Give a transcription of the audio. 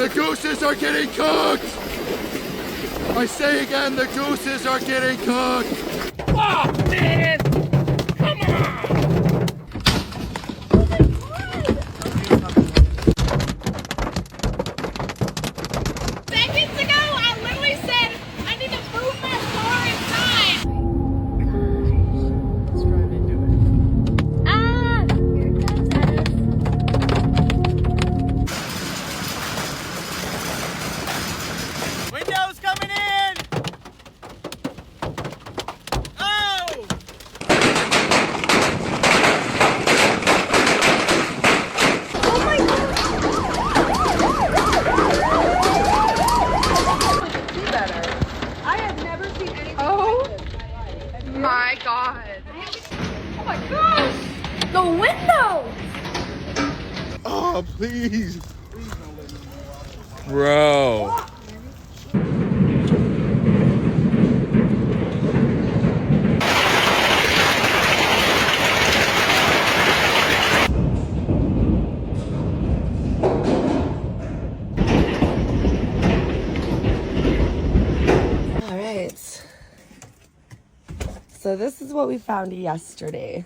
The gooses are getting cooked! I say again, the gooses are getting cooked! Oh, man! Come on! Seconds ago, I literally said I need to move my car inside. Let's run into it. Ah! Here comes Edith. Windows coming in! Oh! Oh my god! I have never seen anything like this in my life. My god. Oh my gosh! The window! Oh, please! Bro. All right. So this is what we found yesterday.